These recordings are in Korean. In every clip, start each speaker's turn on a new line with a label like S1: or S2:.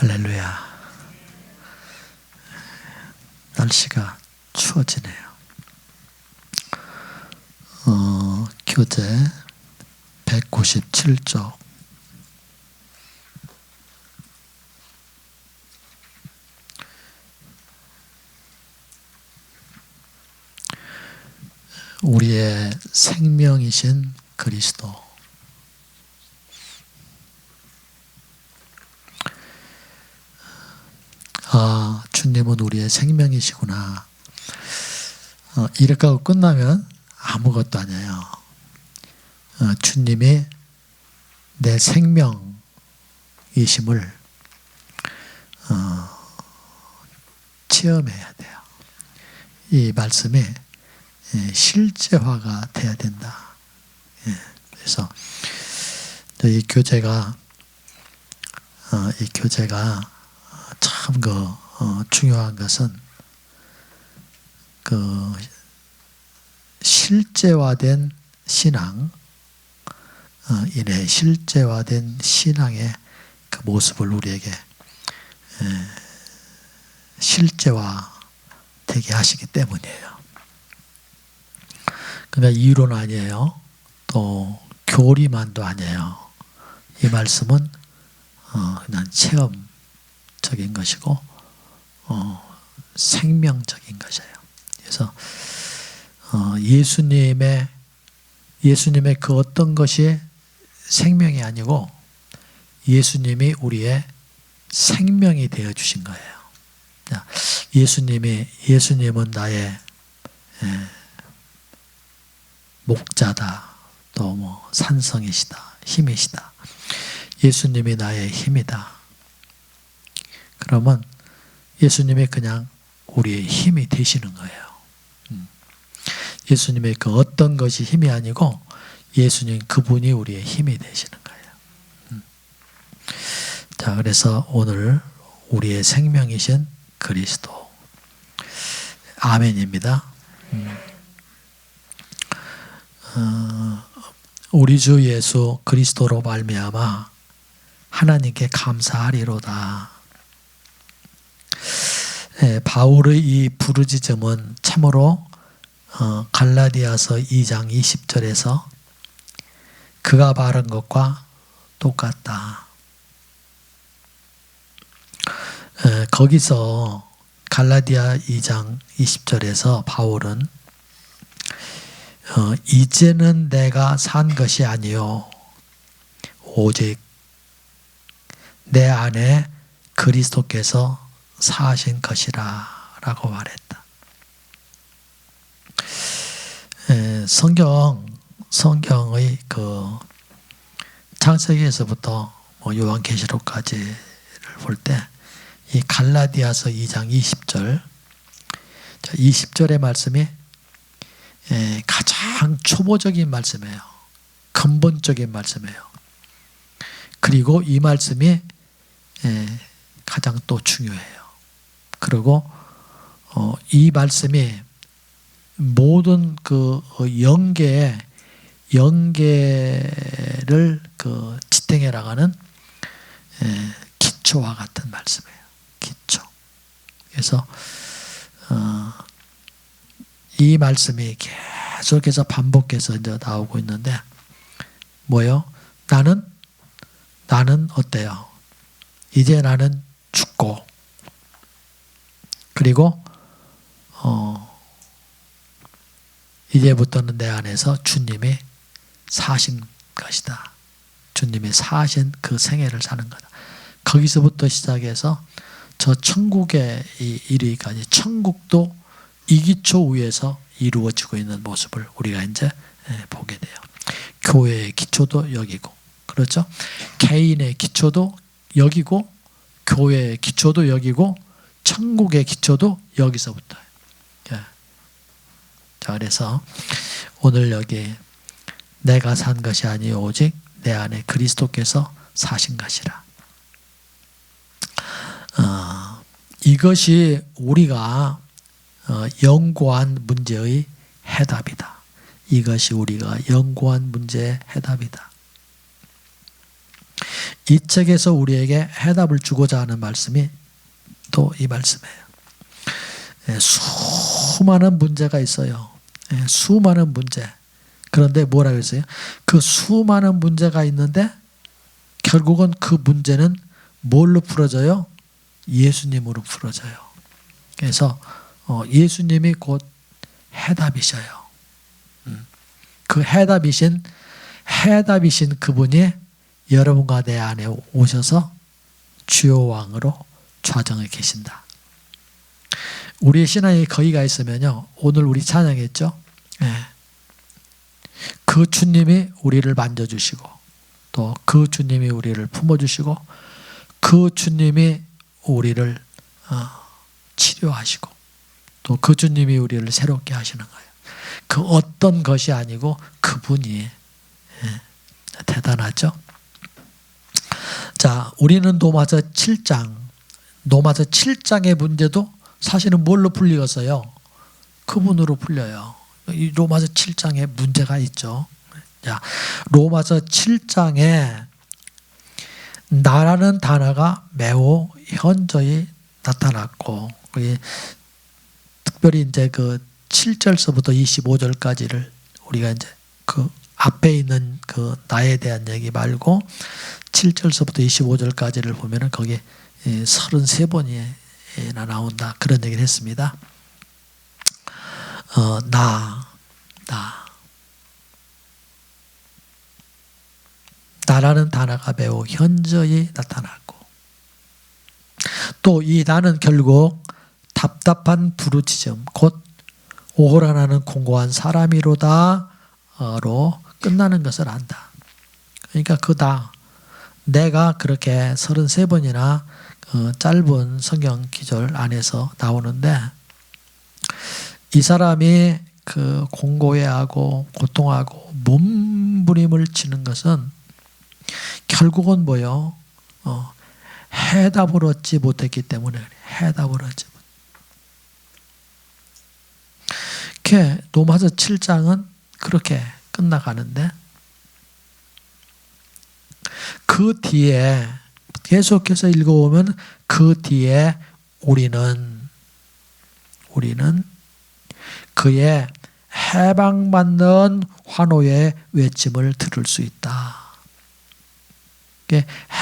S1: 할렐루야. 날씨가 추워지네요. 교재 197쪽. 우리의 생명이신 그리스도. 주님은 우리의 생명이시구나. 이렇게 하고 끝나면 아무것도 아니에요. 주님이 내 생명이심을 체험해야 돼요. 이 말씀이 실제화가 돼야 된다. 그래서 이 교재가 참 중요한 것은 실제화된 신앙, 이내 실제화된 신앙의 그 모습을 우리에게 실제화되게 하시기 때문이에요. 그러니까 이론 아니에요. 또 교리만도 아니에요. 이 말씀은 그냥 체험적인 것이고 생명적인 것이에요. 그래서 예수님의 그 어떤 것이 생명이 아니고 예수님이 우리의 생명이 되어 주신 거예요. 예수님은 나의 목자다. 또 산성이시다. 힘이시다. 예수님이 나의 힘이다. 그러면 예수님이 그냥 우리의 힘이 되시는 거예요. 예수님의 그 어떤 것이 힘이 아니고 예수님 그분이 우리의 힘이 되시는 거예요. 자, 그래서 오늘 우리의 생명이신 그리스도. 아멘입니다. 우리 주 예수 그리스도로 말미암아 하나님께 감사하리로다. 바울의 이 부르짖음은 참으로 갈라디아서 2장 20절에서 그가 말한 것과 똑같다. 거기서 갈라디아 2장 20절에서 바울은 이제는 내가 산 것이 아니요 오직 내 안에 그리스도께서 사신 것이라 라고 말했다. 성경의 그 창세기에서부터 요한계시록까지를 볼 때 이 갈라디아서 2장 20절 20절의 말씀이 가장 초보적인 말씀이에요. 근본적인 말씀이에요. 그리고 이 말씀이 가장 또 중요해요. 그리고 이 말씀이 모든 그 영계를 지탱해 나가는 기초와 같은 말씀이에요. 기초. 그래서 이 말씀이 계속해서 반복해서 이제 나오고 있는데 뭐요? 나는 어때요? 이제 나는 죽고 그리고 이제부터는 내 안에서 주님이 사신 것이다. 주님이 사신 그 생애를 사는 거다. 거기서부터 시작해서 저 천국에 이르기까지 천국도 이 기초 위에서 이루어지고 있는 모습을 우리가 이제 보게 돼요. 교회의 기초도 여기고, 그렇죠? 개인의 기초도 여기고, 교회의 기초도 여기고, 천국의 기초도 여기서부터예요. 자, 그래서 오늘 여기 내가 산 것이 아니요 오직 내 안에 그리스도께서 사신 것이라. 이것이 우리가 연구한 문제의 해답이다. 이것이 우리가 연구한 문제의 해답이다. 이 책에서 우리에게 해답을 주고자 하는 말씀이 또 이 말씀이에요. 수많은 문제가 있어요. 수많은 문제. 그런데 뭐라고 했어요? 그 수많은 문제가 있는데 결국은 그 문제는 뭘로 풀어져요? 예수님으로 풀어져요. 그래서 예수님이 곧 해답이셔요. 그 해답이신 그분이 여러분과 내 안에 오셔서 주요 왕으로 좌정해 계신다. 우리의 신앙에 거기가 있으면요, 오늘 우리 찬양했죠? 그 주님이 우리를 만져주시고, 또 그 주님이 우리를 품어주시고, 그 주님이 우리를 치료하시고, 또 그 주님이 우리를 새롭게 하시는 거예요. 그 어떤 것이 아니고 그분이 대단하죠. 자, 우리는 로마서 7장의 문제도 사실은 뭘로 풀리겠어요? 그분으로 풀려요. 이 로마서 7장에 문제가 있죠. 자, 로마서 7장에 나라는 단어가 매우 현저히 나타났고, 특별히 이제 그 7절서부터 25절까지를 우리가 이제 그 앞에 있는 그 나에 대한 얘기 말고 7절서부터 25절까지를 보면은 거기에 33번이나 나온다. 그런 얘기를 했습니다. 나라는 단어가 매우 현저히 나타났고, 또 이 나는 결국 답답한 부르짖음 곧 오호라 나는 공고한 사람이로다로 끝나는 것을 안다. 그러니까 내가 그렇게 33번이나 짧은 성경 기절 안에서 나오는데, 이 사람이 그 공고해하고 고통하고 몸부림을 치는 것은 결국은 뭐요? 해답을 얻지 못했기 때문에 해답을 얻지 못. 이렇게 로마서 7장은 그렇게 끝나가는데, 그 뒤에 계속해서 읽어보면 그 뒤에 우리는 그의 해방받는 환호의 외침을 들을 수 있다.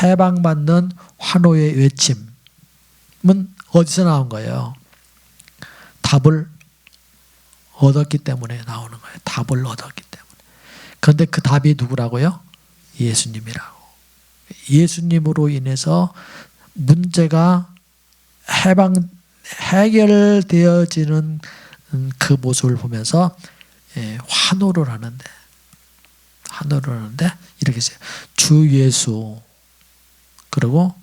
S1: 해방받는 환호의 외침은 어디서 나온 거예요? 답을 얻었기 때문에 나오는 거예요. 답을 얻었기 때문에. 그런데 그 답이 누구라고요? 예수님이라고. 예수님으로 인해서 문제가 해결되어지는 그 모습을 보면서 환호를 하는데 이렇게 써요. 주 예수, 그리고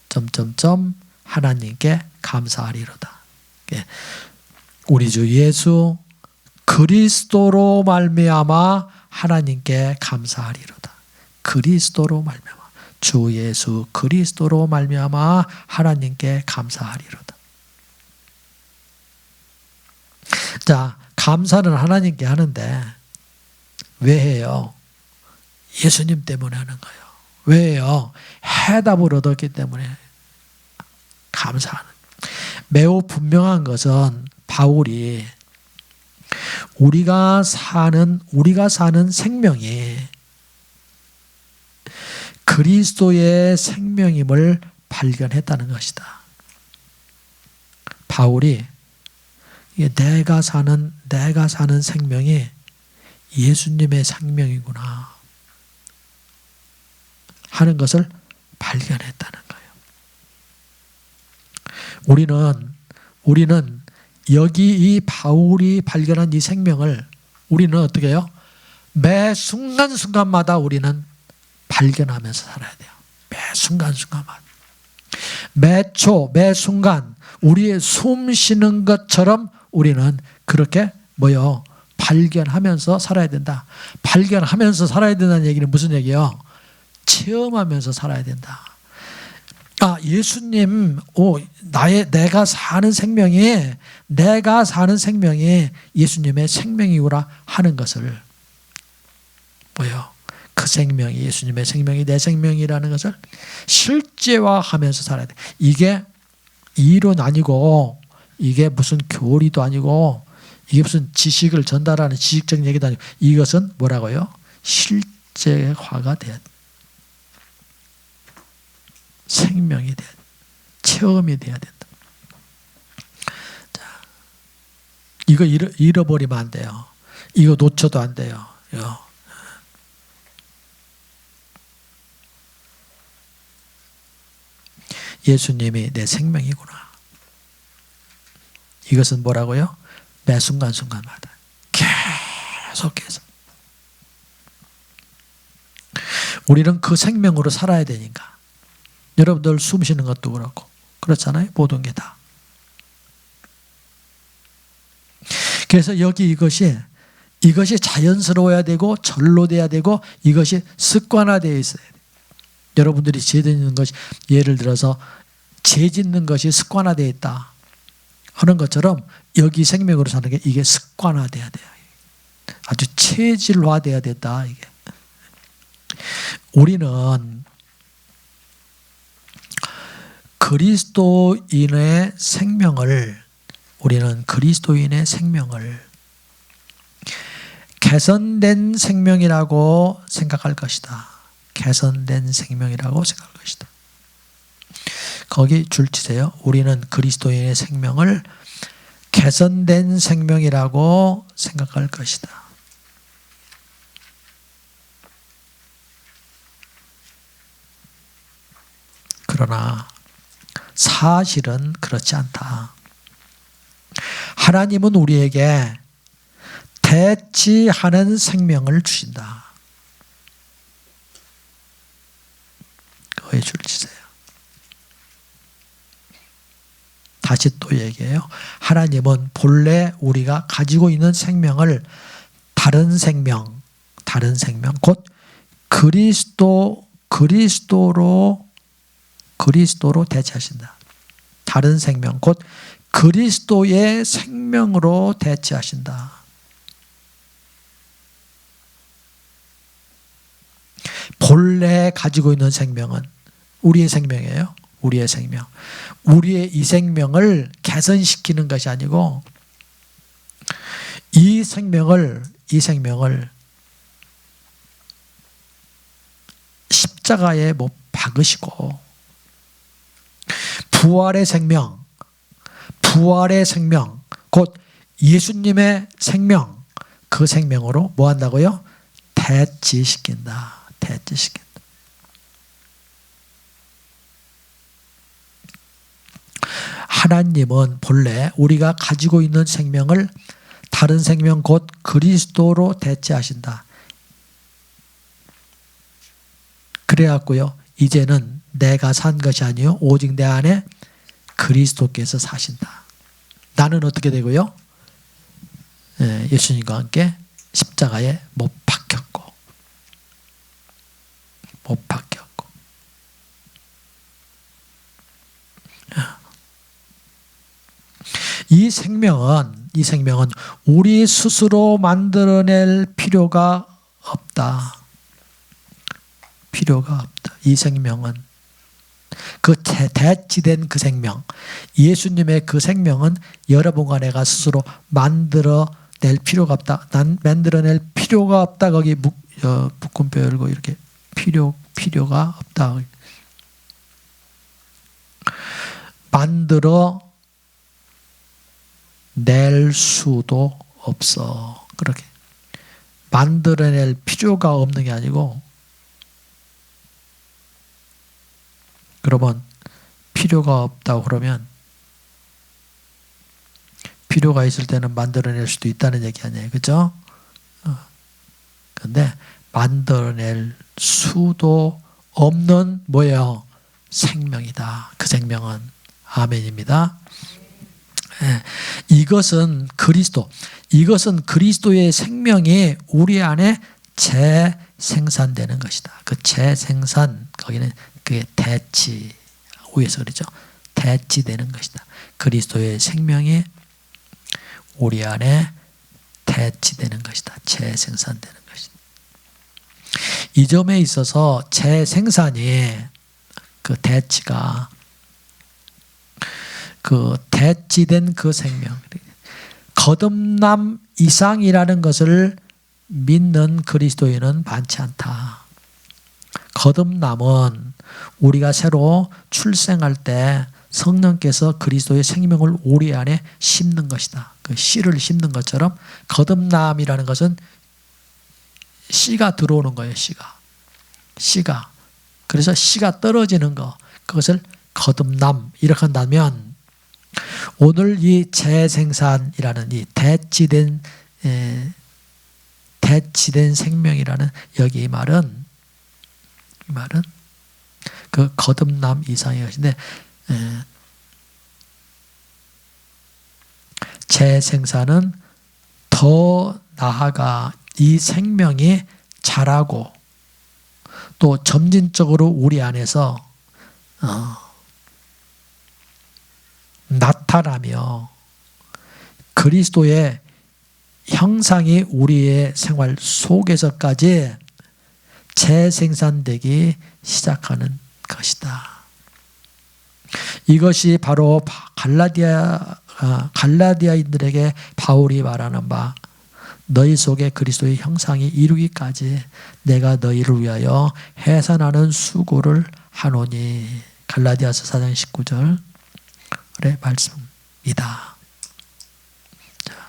S1: 점점점 하나님께 감사하리로다. 우리 주 예수 그리스도로 말미암아 하나님께 감사하리로다. 그리스도로 말미암아, 주 예수 그리스도로 말미암아 하나님께 감사하리로다. 자, 감사는 하나님께 하는데 왜 해요? 예수님 때문에 하는 거예요. 왜요? 해답을 얻었기 때문에 감사하는. 매우 분명한 것은 바울이 우리가 사는 생명이 그리스도의 생명임을 발견했다는 것이다. 바울이 내가 사는 생명이 예수님의 생명이구나 하는 것을 발견했다는 거예요. 우리는 여기 이 바울이 발견한 이 생명을 우리는 어떻게 해요? 매 순간순간마다 우리는 발견하면서 살아야 돼요. 매 순간순간마다. 매 초, 매 순간 우리의 숨 쉬는 것처럼 우리는 그렇게 발견하면서 살아야 된다. 발견하면서 살아야 된다는 얘기는 무슨 얘기예요? 체험하면서 살아야 된다. 예수님, 내가 사는 생명이 예수님의 생명이구나 하는 것을 그 그 생명이 예수님의 생명이 내 생명이라는 것을 실제화하면서 살아야 돼. 이게 이론 아니고 이게 무슨 교리도 아니고 이게 무슨 지식을 전달하는 지식적인 얘기도 아니고 이것은 뭐라고요? 실제화가 돼야 돼. 생명이 돼야 돼. 체험이 돼야 된다. 자, 이거 잃어버리면 안 돼요. 이거 놓쳐도 안 돼요. 예수님이 내 생명이구나. 이것은 뭐라고요? 매 순간순간마다 계속해서 우리는 그 생명으로 살아야 되니까. 여러분들 숨 쉬는 것도 그렇고 그렇잖아요. 모든 게 다. 그래서 여기 이것이 자연스러워야 되고 절로 돼야 되고 이것이 습관화되어 있어야 돼요. 여러분들이 죄 짓는 것이 예를 들어서 죄 짓는 것이 습관화되어 있다 하는 것처럼 여기 생명으로 사는 게 이게 습관화돼야 돼요. 아주 체질화돼야 된다. 이게. 우리는 그리스도인의 생명을 개선된 생명이라고 생각할 것이다. 개선된 생명이라고 생각할 것이다. 거기 줄 치세요. 우리는 그리스도인의 생명을 개선된 생명이라고 생각할 것이다. 그러나 사실은 그렇지 않다. 하나님은 우리에게 대치하는 생명을 주신다. 거기에 줄 치세요. 다시 또 얘기해요. 하나님은 본래 우리가 가지고 있는 생명을 다른 생명 곧 그리스도로 대체하신다. 다른 생명 곧 그리스도의 생명으로 대체하신다. 본래 가지고 있는 생명은 우리의 생명이에요. 우리의 생명. 우리의 이 생명을 개선시키는 것이 아니고 이 생명을 십자가에 못 박으시고 부활의 생명 곧 예수님의 생명 그 생명으로 뭐 한다고요? 대치시킨다. 하나님은 본래 우리가 가지고 있는 생명을 다른 생명 곧 그리스도로 대체하신다. 그래갖고요. 이제는 내가 산 것이 아니요 오직 내 안에 그리스도께서 사신다. 나는 어떻게 되고요? 예수님과 함께 십자가에 못 박혔고 이 생명은 우리 스스로 만들어낼 필요가 없다. 이 생명은 그 대치된 그 생명, 예수님의 그 생명은 여러분과 내가 스스로 만들어낼 필요가 없다. 난 만들어낼 필요가 없다. 거기 묶음표 열고 이렇게 필요가 없다. 만들어 낼 수도 없어. 그렇게 만들어낼 필요가 없는 게 아니고, 그러면 필요가 없다고 그러면 필요가 있을 때는 만들어낼 수도 있다는 얘기 아니에요. 그렇죠? 그런데 만들어낼 수도 없는 뭐예요? 생명이다. 그 생명은 아멘입니다. 이것은 그리스도의 생명이 우리 안에 재생산되는 것이다. 그 재생산, 거기는 그게 대치, 위에서 그러죠. 대치되는 것이다. 그리스도의 생명이 우리 안에 대치되는 것이다. 재생산되는 것이다. 이 점에 있어서 재생산이 그 대치가 그 대치된 그 생명, 거듭남 이상이라는 것을 믿는 그리스도인은 많지 않다. 거듭남은 우리가 새로 출생할 때 성령께서 그리스도의 생명을 우리 안에 심는 것이다. 그 씨를 심는 것처럼 거듭남이라는 것은 씨가 들어오는 거예요. 씨가. 그래서 씨가 떨어지는 거, 그것을 거듭남 이렇게 한다면, 오늘 이 재생산이라는 이 대치된 생명이라는 여기 이 말은 그 거듭남 이상의 것인데, 재생산은 더 나아가 이 생명이 자라고 또 점진적으로 우리 안에서 나타나며 그리스도의 형상이 우리의 생활 속에서까지 재생산되기 시작하는 것이다. 이것이 바로 갈라디아인들에게 바울이 말하는 바, 너희 속에 그리스도의 형상이 이루기까지 내가 너희를 위하여 해산하는 수고를 하노니. 갈라디아서 4장 19절의 말씀이다.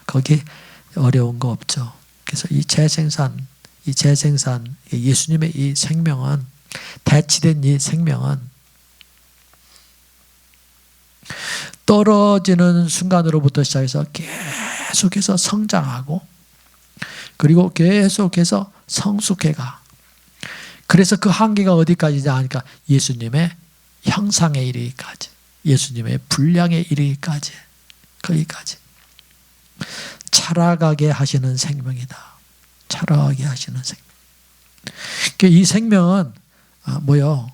S1: 거기 어려운 거 없죠. 그래서 이 재생산, 예수님의 이 생명은, 대치된 이 생명은 떨어지는 순간으로부터 시작해서 계속해서 성장하고, 그리고 계속해서 성숙해가. 그래서 그 한계가 어디까지냐 하니까 예수님의 형상에 이르기까지, 예수님의 분량에 이르기까지, 거기까지 자라가게 하시는 생명이다. 자라가게 하시는 생명. 이 생명은 뭐요?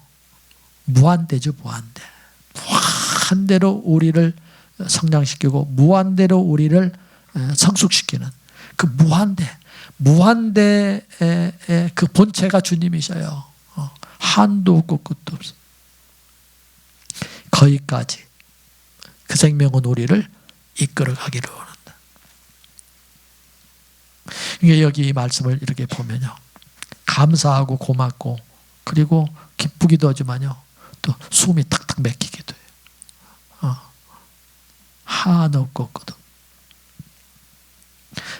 S1: 무한대죠. 무한대로 우리를 성장시키고 무한대로 우리를 성숙시키는 그 무한대의 그 본체가 주님이셔요. 한도 없고 끝도 없어. 거기까지 그 생명은 우리를 이끌어가기를 원한다. 여기 이 말씀을 이렇게 보면요, 감사하고 고맙고, 그리고 기쁘기도 하지만요, 또 숨이 탁탁 막히기도 해요. 하나 없고 끝.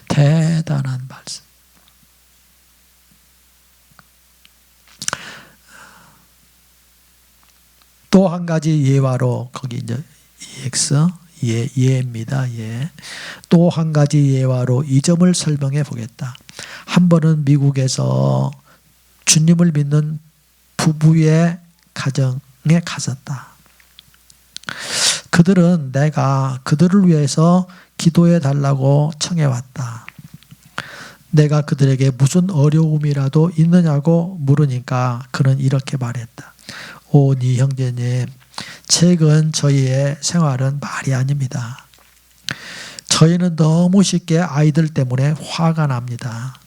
S1: 대단한 말씀. 또 한 가지 예화로, 거기 이제 EX 예입니다. 예. 또 한 가지 예화로 이 점을 설명해 보겠다. 한 번은 미국에서 주님을 믿는 부부의 가정에 갔었다. 그들은 내가 그들을 위해서 기도해 달라고 청해 왔다. 내가 그들에게 무슨 어려움이라도 있느냐고 물으니까 그는 이렇게 말했다. 오, 네 형제님, 최근 저희의 생활은 말이 아닙니다. 저희는 너무 쉽게 아이들 때문에 화가 납니다.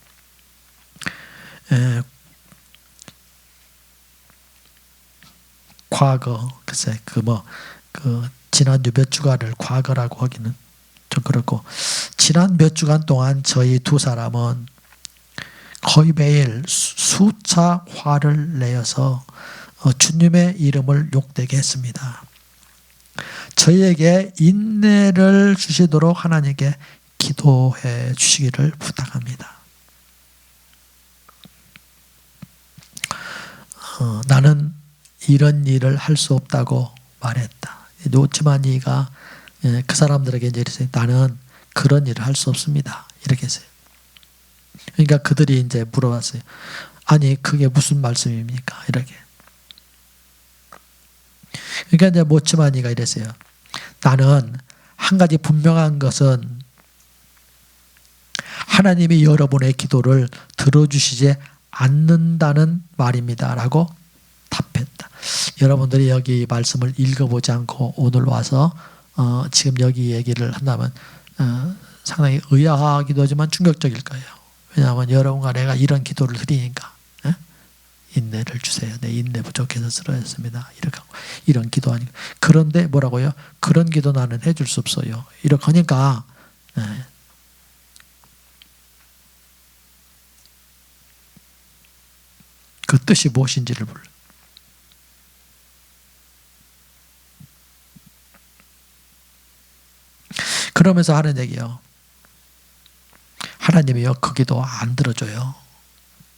S1: 과거, 글쎄, 지난주 몇 주간을 과거라고 하기는 좀 그렇고, 지난 몇 주간 동안 저희 두 사람은 거의 매일 수차 화를 내어서 주님의 이름을 욕되게 했습니다. 저희에게 인내를 주시도록 하나님께 기도해 주시기를 부탁합니다. 나는 이런 일을 할 수 없다고 말했다. 노치마니가 그 사람들에게 이제 이랬어요. 나는 그런 일을 할 수 없습니다. 이렇게 했어요. 그러니까 그들이 이제 물어봤어요. 아니, 그게 무슨 말씀입니까? 이렇게. 그러니까 이제 모치마니가 이랬어요. 나는 한 가지 분명한 것은 하나님이 여러분의 기도를 들어주시지 않는다는 말입니다. 라고 답했다. 여러분들이 여기 말씀을 읽어보지 않고 오늘 와서 지금 여기 얘기를 한다면 상당히 의아하기도 하지만 충격적일 거예요. 왜냐하면 여러분과 내가 이런 기도를 드리니까. 인내를 주세요. 내 인내 부족해서 쓰러졌습니다. 이렇게 하고 이런 기도하니까. 그런데 뭐라고요? 그런 기도 나는 해줄 수 없어요. 이렇게 하니까 그 뜻이 무엇인지를 몰라. 그러면서 하는 얘기요. 하나님이요, 그 기도 안 들어줘요.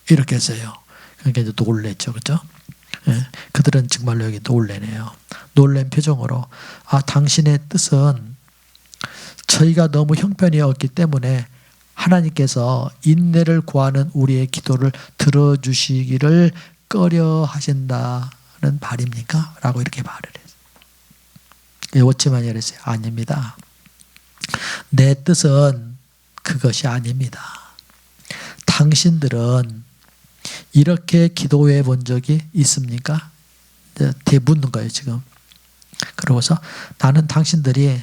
S1: 이렇게 했어요. 그러니까 이제 놀랬죠. 그죠? 그들은 정말로 여기 놀래네요. 놀란 표정으로, 당신의 뜻은 저희가 너무 형편이 없기 때문에 하나님께서 인내를 구하는 우리의 기도를 들어주시기를 꺼려 하신다는 말입니까? 라고 이렇게 말을 했어요. 오치만이 그랬어요. 아닙니다. 내 뜻은 그것이 아닙니다. 당신들은 이렇게 기도해 본 적이 있습니까? 대묻는 거예요, 지금. 그러고서 나는 당신들이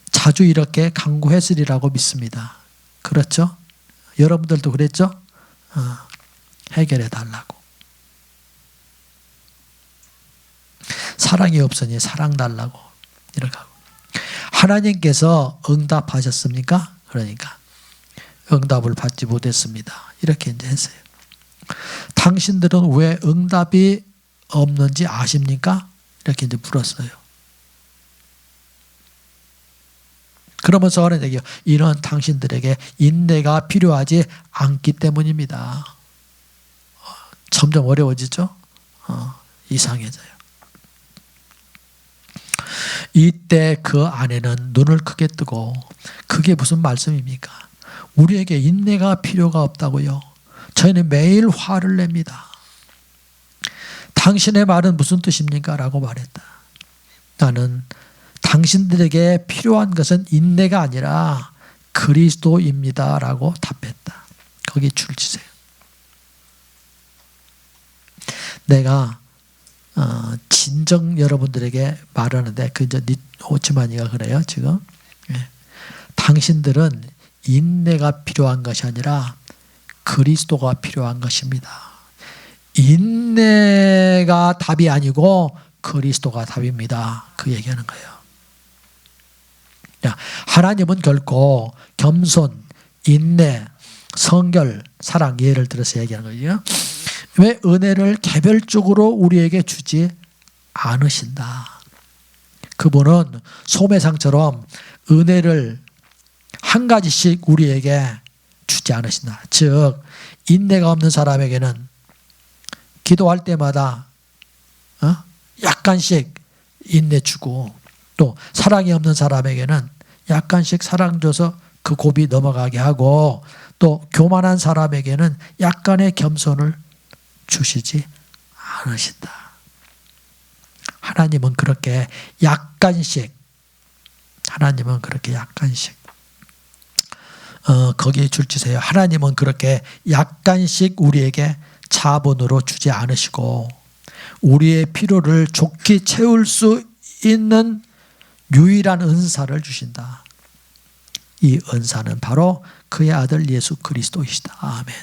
S1: 자주 이렇게 간구했으리라고 믿습니다. 그렇죠? 여러분들도 그랬죠? 해결해 달라고. 사랑이 없으니 사랑 달라고. 이렇게 하고. 하나님께서 응답하셨습니까? 그러니까 응답을 받지 못했습니다. 이렇게 이제 했어요. 당신들은 왜 응답이 없는지 아십니까? 이렇게 이제 물었어요. 그러면서 하는 얘기예요. 이런 당신들에게 인내가 필요하지 않기 때문입니다. 점점 어려워지죠? 이상해져요. 이때 그 아내는 눈을 크게 뜨고, 그게 무슨 말씀입니까? 우리에게 인내가 필요가 없다고요. 저희는 매일 화를 냅니다. 당신의 말은 무슨 뜻입니까? 라고 말했다. 나는 당신들에게 필요한 것은 인내가 아니라 그리스도입니다. 라고 답했다. 거기 줄 치세요. 내가 진정 여러분들에게 말하는데, 그 이제 오치마니가 그래요, 지금. 당신들은 인내가 필요한 것이 아니라 그리스도가 필요한 것입니다. 인내가 답이 아니고 그리스도가 답입니다. 그 얘기하는 거예요. 하나님은 결코 겸손, 인내, 성결, 사랑, 예를 들어서 얘기하는 거예요. 왜 은혜를 개별적으로 우리에게 주지 않으신다. 그분은 소매상처럼 은혜를 한 가지씩 우리에게 주지 않으신다. 즉 인내가 없는 사람에게는 기도할 때마다 약간씩 인내 주고, 또 사랑이 없는 사람에게는 약간씩 사랑 줘서 그 고비 넘어가게 하고, 또 교만한 사람에게는 약간의 겸손을 주시지 않으신다. 하나님은 그렇게 약간씩, 하나님은 그렇게 약간씩, 거기에 줄치세요. 하나님은 그렇게 약간씩 우리에게 자본으로 주지 않으시고 우리의 필요를 좋게 채울 수 있는 유일한 은사를 주신다. 이 은사는 바로 그의 아들 예수 그리스도이시다. 아멘.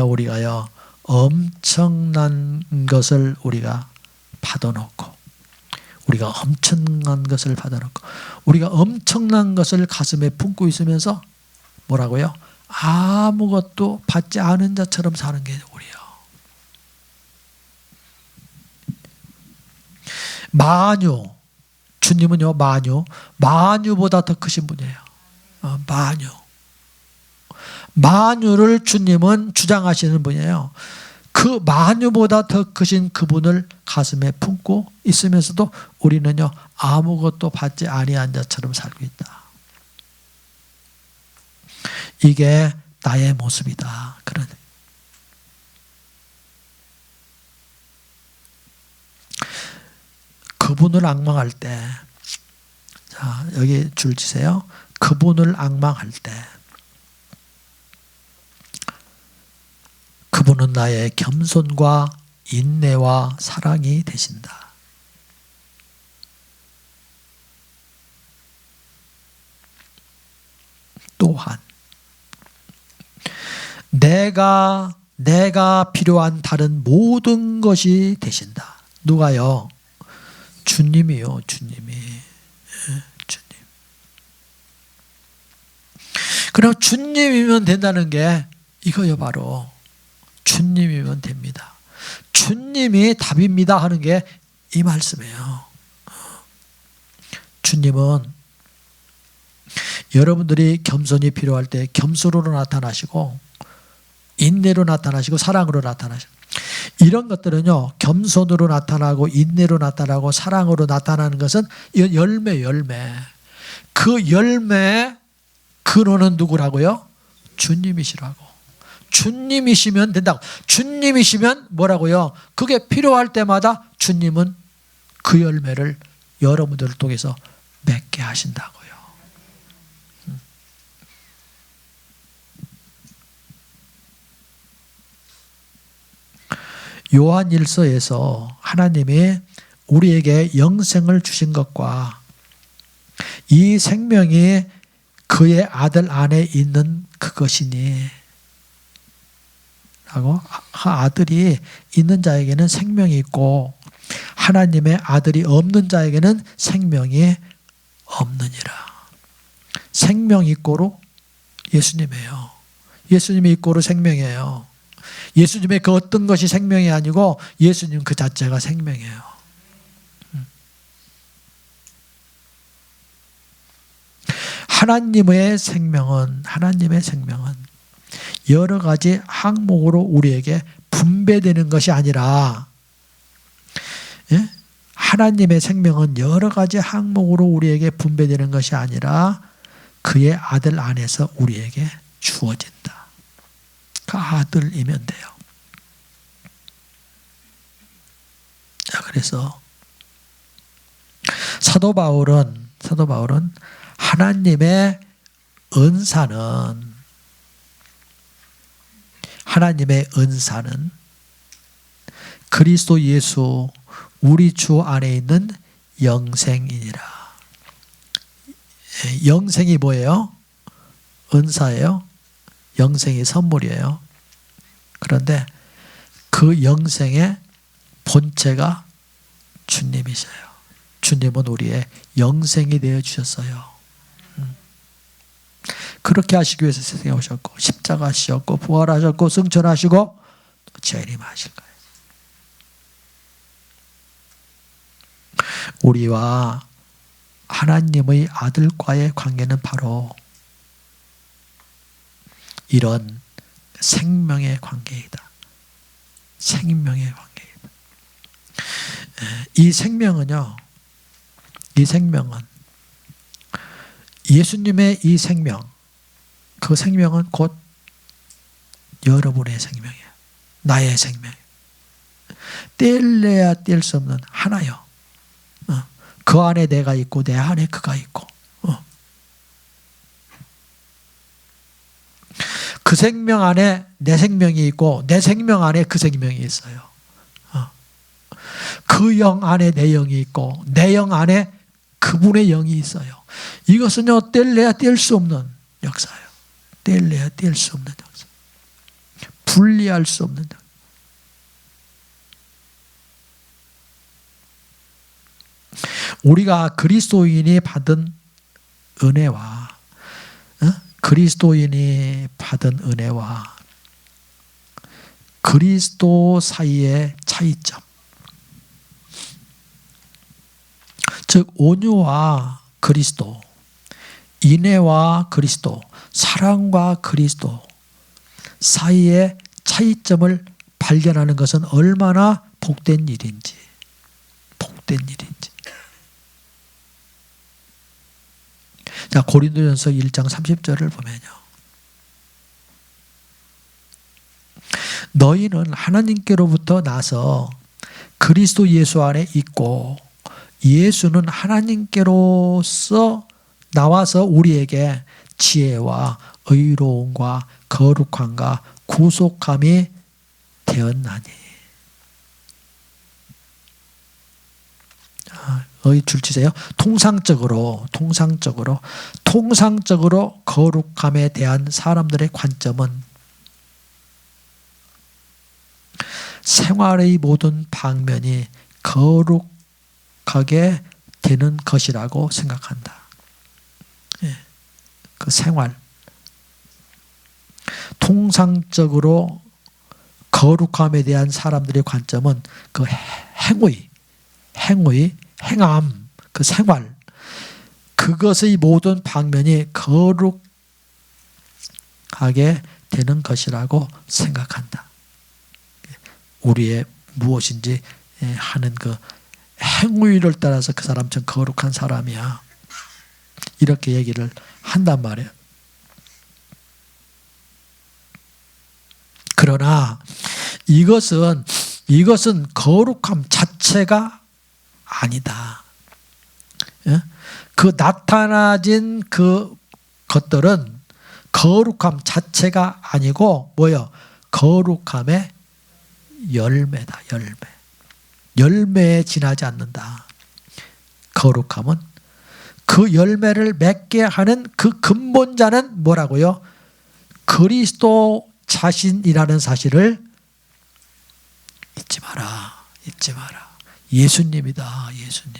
S1: 우리가요, 엄청난 것을 우리가 받아놓고, 우리가 엄청난 것을 받아놓고, 우리가 엄청난 것을 가슴에 품고 있으면서 뭐라고요? 아무것도 받지 않은 자처럼 사는 게 우리요. 만유, 주님은요, 만유보다 더 크신 분이에요. 만유를 주님은 주장하시는 분이에요. 그 만유보다 더 크신 그분을 가슴에 품고 있으면서도 우리는요, 아무것도 받지 아니한 자처럼 살고 있다. 이게 나의 모습이다. 그런. 그분을 앙망할 때, 자, 여기 줄 치세요. 그분을 앙망할 때, 그분은 나의 겸손과 인내와 사랑이 되신다. 또한 내가 필요한 다른 모든 것이 되신다. 누가요? 주님이요. 주님이. 주님. 그럼 주님이면 된다는 게 이거요. 바로 주님이면 됩니다. 주님이 답입니다 하는 게 이 말씀이에요. 주님은 여러분들이 겸손이 필요할 때 겸손으로 나타나시고 인내로 나타나시고 사랑으로 나타나시고, 이런 것들은요 겸손으로 나타나고 인내로 나타나고 사랑으로 나타나는 것은 열매. 그 열매의 근원은 누구라고요? 주님이시라고. 주님이시면 된다고. 주님이시면 뭐라고요? 그게 필요할 때마다 주님은 그 열매를 여러분들을 통해서 맺게 하신다고요. 요한일서에서 하나님이 우리에게 영생을 주신 것과 이 생명이 그의 아들 안에 있는 그것이니 라고, 아들이 있는 자에게는 생명이 있고 하나님의 아들이 없는 자에게는 생명이 없느니라. 생명 있고로 예수님이에요. 예수님이 있고로 생명이에요. 예수님의 그 어떤 것이 생명이 아니고 예수님 그 자체가 생명이에요. 하나님의 생명은 여러 가지 항목으로 우리에게 분배되는 것이 아니라, 하나님의 생명은 여러 가지 항목으로 우리에게 분배되는 것이 아니라 그의 아들 안에서 우리에게 주어진다. 그 아들이면 돼요. 자, 그래서 사도 바울은 하나님의 은사는 그리스도 예수 우리 주 안에 있는 영생이니라. 영생이 뭐예요? 은사예요. 영생이 선물이에요. 그런데 그 영생의 본체가 주님이세요. 주님은 우리의 영생이 되어 주셨어요. 그렇게 하시기 위해서 세상에 오셨고 십자가 하셨고 부활하셨고 승천하시고 또 재림하실 거예요. 우리와 하나님의 아들과의 관계는 바로 이런 생명의 관계이다. 생명의 관계이다. 이 생명은 예수님의 이 생명, 그 생명은 곧 여러분의 생명이에요. 나의 생명이에요. 뗄래야 뗄 수 없는 하나요. 그 안에 내가 있고 내 안에 그가 있고, 그 생명 안에 내 생명이 있고 내 생명 안에 그 생명이 있어요. 그 영 안에 내 영이 있고 내 영 안에 그분의 영이 있어요. 이것은요 뗄래야 뗄 수 없는 역사예요. 뗄래야 뗄 수 없는 역사. 분리할 수 없는 역사. 우리가 그리스도인이 받은 은혜와 그리스도 사이의 차이점, 즉 온유와 그리스도, 인애와 그리스도, 사랑과 그리스도 사이의 차이점을 발견하는 것은 얼마나 복된 일인지. 자, 고린도전서 1장 30절을 보면요. 너희는 하나님께로부터 나서 그리스도 예수 안에 있고 예수는 하나님께로서 나와서 우리에게 지혜와 의로움과 거룩함과 구속함이 되었나니. 줄치세요. 통상적으로 거룩함에 대한 사람들의 관점은 생활의 모든 방면이 거룩하게 되는 것이라고 생각한다. 그 생활. 통상적으로 거룩함에 대한 사람들의 관점은 그 행함, 그 생활, 그것의 모든 방면이 거룩하게 되는 것이라고 생각한다. 우리의 무엇인지 하는 그 행위를 따라서 그 사람 좀 거룩한 사람이야. 이렇게 얘기를 한단 말이에요. 그러나 이것은 거룩함 자체가 아니다. 그 나타나진 그 것들은 거룩함 자체가 아니고 뭐요? 거룩함의 열매다. 열매에 지나지 않는다. 거룩함은 그 열매를 맺게 하는 그 근본자는 뭐라고요? 그리스도 자신이라는 사실을 잊지 마라. 예수님이다. 예수님.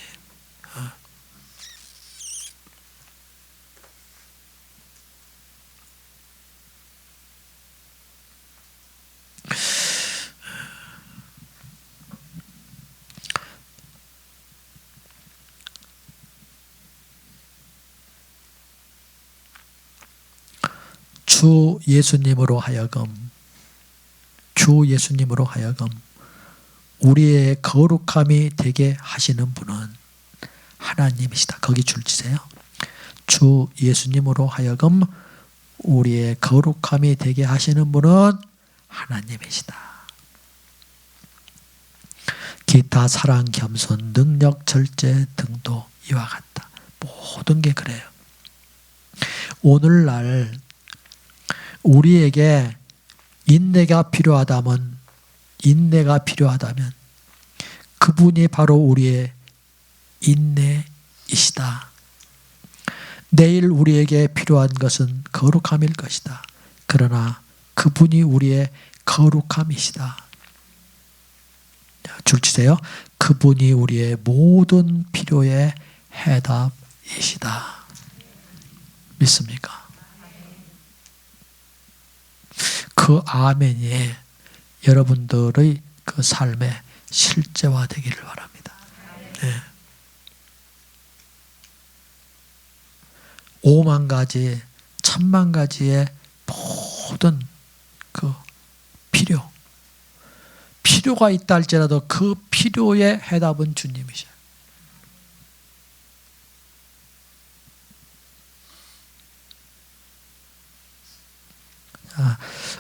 S1: 주 예수님으로 하여금 우리의 거룩함이 되게 하시는 분은 하나님이시다. 거기 줄 치세요. 주 예수님으로 하여금 우리의 거룩함이 되게 하시는 분은 하나님이시다. 기타 사랑, 겸손, 능력, 절제 등도 이와 같다. 모든 게 그래요. 오늘날 우리에게 인내가 필요하다면 그분이 바로 우리의 인내이시다. 내일 우리에게 필요한 것은 거룩함일 것이다. 그러나 그분이 우리의 거룩함이시다. 줄 치세요. 그분이 우리의 모든 필요의 해답이시다. 믿습니까? 그 아멘이 여러분들의 그 삶에 실제화되기를 바랍니다. 네. 5만 가지, 1000만 가지의 모든 그 필요가 있다 할지라도 그 필요의 해답은 주님이셔요.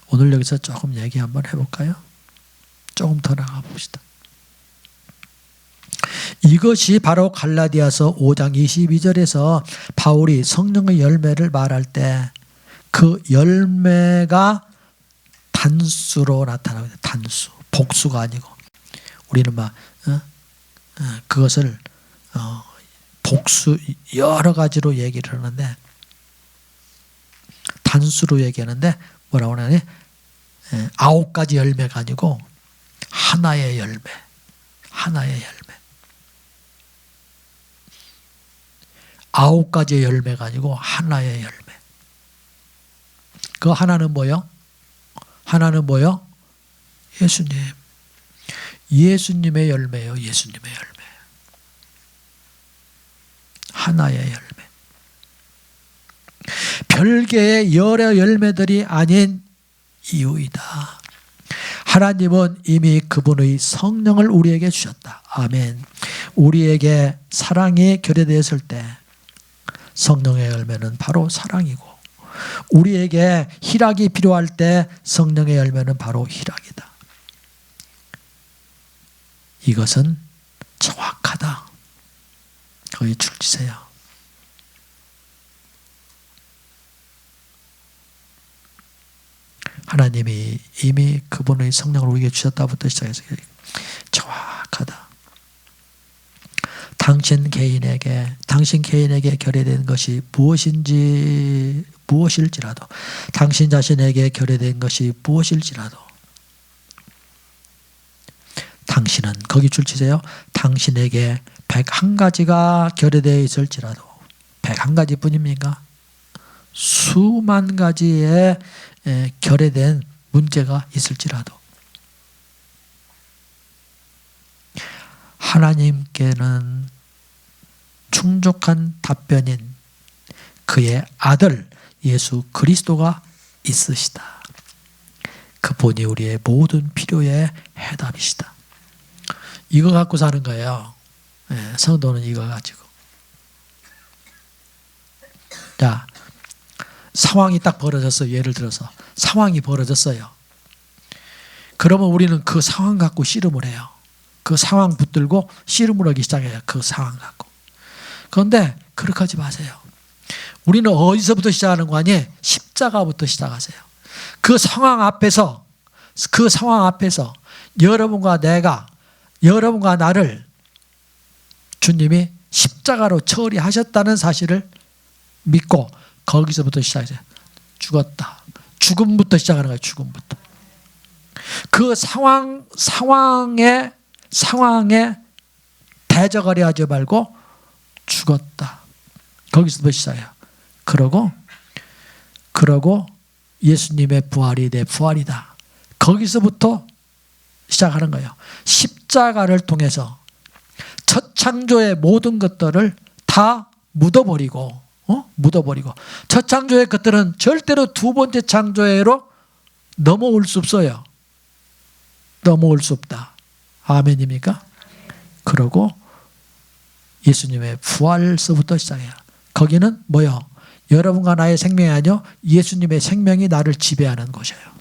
S1: 오늘 여기서 조금 얘기 한번 해볼까요? 조금 더 나가 봅시다. 이것이 바로 갈라디아서 5장 22절에서 바울이 성령의 열매를 말할 때 그 열매가 단수로 나타나거든요. 단수, 복수가 아니고 우리는 막 그것을 복수 여러 가지로 얘기를 하는데 단수로 얘기하는데 뭐라고 하냐면 9가지 열매가 아니고 하나의 열매. 9가지의 열매가 아니고 하나의 열매. 그 하나는 뭐요? 예수님. 예수님의 열매예요. 예수님의 열매. 하나의 열매. 별개의 여러 열매들이 아닌 이유이다. 하나님은 이미 그분의 성령을 우리에게 주셨다. 아멘. 우리에게 사랑이 결여되었을 때 성령의 열매는 바로 사랑이고, 우리에게 희락이 필요할 때 성령의 열매는 바로 희락이다. 이것은 정확하다. 거기 줄치세요. 하나님이 이미 그분의 성령을 우리에게 주셨다부터 시작해서 정확하다. 당신 개인에게 결여된 것이 무엇일지라도, 당신 자신에게 결여된 것이 무엇일지라도 이는 거기 줄치세요. 당신에게 101가지가 결여되어 있을지라도 101가지 뿐입니까? 수만 가지의 결여된 문제가 있을지라도 하나님께는 충족한 답변인 그의 아들 예수 그리스도가 있으시다. 그분이 우리의 모든 필요의 해답이시다. 이거 갖고 사는 거예요. 성도는 이거 가지고. 자, 상황이 딱 벌어졌어요. 예를 들어서 상황이 벌어졌어요. 그러면 우리는 그 상황 갖고 씨름을 해요. 그 상황 붙들고 씨름을 하기 시작해요. 그 상황 갖고. 그런데 그렇게 하지 마세요. 우리는 어디서부터 시작하는 거 아니에요? 십자가부터 시작하세요. 그 상황 앞에서 여러분과 나를 주님이 십자가로 처리하셨다는 사실을 믿고 거기서부터 시작해요. 죽었다. 죽음부터 시작하는 거예요. 죽음부터. 그 상황에 대적하려 하지 말고 죽었다. 거기서부터 시작해요. 그러고 예수님의 부활이 내 부활이다. 거기서부터 시작하는 거예요. 십자가를 통해서 첫 창조의 모든 것들을 다 묻어버리고 첫 창조의 것들은 절대로 두 번째 창조회로 넘어올 수 없어요. 넘어올 수 없다. 아멘입니까? 그러고 예수님의 부활서부터 시작해요. 거기는 뭐요? 여러분과 나의 생명이 아니요 예수님의 생명이 나를 지배하는 곳이에요.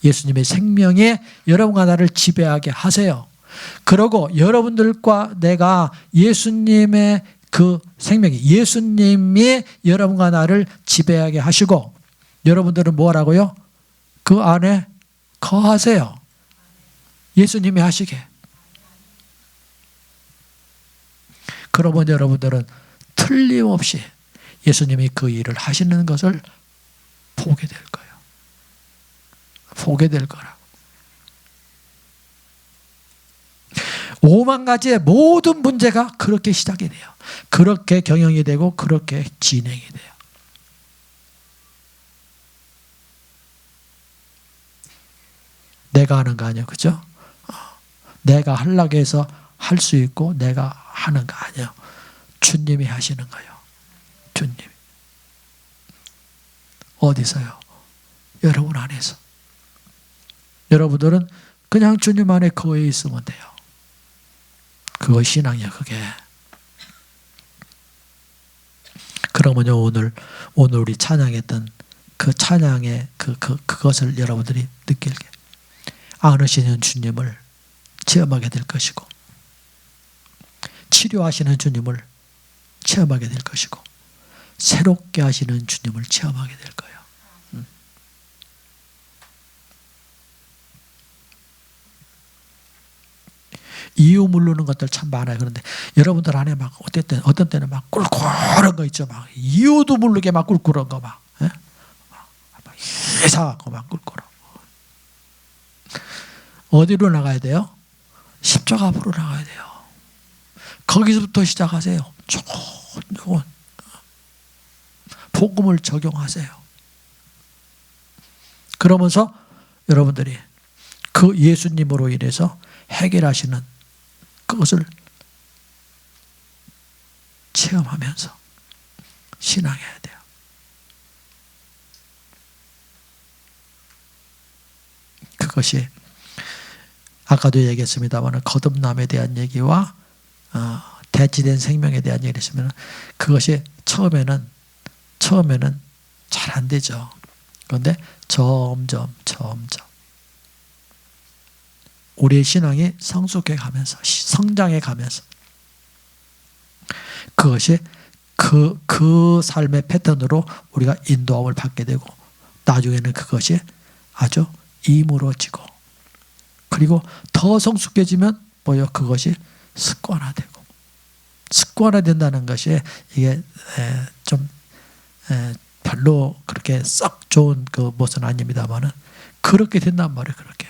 S1: 예수님의 생명이 여러분과 나를 지배하게 하세요. 그러고 여러분들과 내가 예수님의 그 생명이 예수님이 여러분과 나를 지배하게 하시고 여러분들은 뭐 하라고요? 그 안에 거하세요. 예수님이 하시게. 그러면 여러분들은 틀림없이 예수님이 그 일을 하시는 것을 보게 될 거예요. 보게 될 거라고. 5만 가지의 모든 문제가 그렇게 시작이 돼요. 그렇게 경영이 되고 그렇게 진행이 돼요. 내가 하는 거 아니에요. 그죠? 내가 하려고 해서 할 수 있고 내가 하는 거 아니에요. 주님이 하시는 거예요. 주님. 어디서요? 여러분 안에서. 여러분들은 그냥 주님 안에 거해 있으면 돼요. 그거 신앙이야, 그게. 그러면요, 오늘 우리 찬양했던 그 찬양의 그것을 여러분들이 느끼게 안으시는 주님을 체험하게 될 것이고, 치료하시는 주님을 체험하게 될 것이고, 새롭게 하시는 주님을 체험하게 될 거예요. 이유 모르는 것들 참 많아요. 그런데 여러분들 안에 막 어떤 때는 막 꿀꿀한 거 있죠. 막 이유도 모르게 막 꿀꿀한 거 막 이상하고 막 꿀꿀하고. 어디로 나가야 돼요? 십자가 앞으로 나가야 돼요. 거기서부터 시작하세요. 조금 복음을 적용하세요. 그러면서 여러분들이 그 예수님으로 인해서 해결하시는 그것을 체험하면서 신앙해야 돼요. 그것이 아까도 얘기했습니다만 거듭남에 대한 얘기와 대치된 생명에 대한 얘기를 했으면 그것이 처음에는 잘 안 되죠. 그런데 점점 우리의 신앙이 성숙해 가면서 성장해 가면서 그것이 그 삶의 패턴으로 우리가 인도함을 받게 되고 나중에는 그것이 아주 이물어지고 그리고 더 성숙해지면 뭐요? 그것이 습관화되고 습관화된다는 것이 이게 좀 별로 그렇게 썩 좋은 그 것은 아닙니다만은 그렇게 된단 말이에요. 그렇게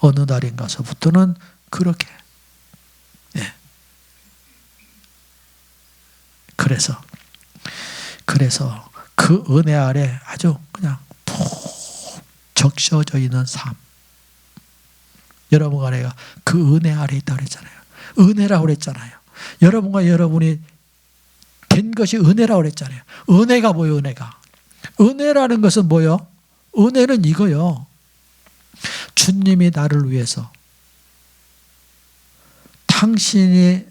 S1: 어느 날인가서부터는 그렇게. 예. 그래서 그 은혜 아래 아주 그냥 푹 적셔져 있는 삶. 여러분과 내가 그 은혜 아래 있다고 그랬잖아요. 은혜라고 그랬잖아요. 여러분과 여러분이 된 것이 은혜라고 그랬잖아요. 은혜가 뭐예요? 은혜라는 것은 뭐예요? 은혜는 이거요. 주님이 나를 위해서 당신이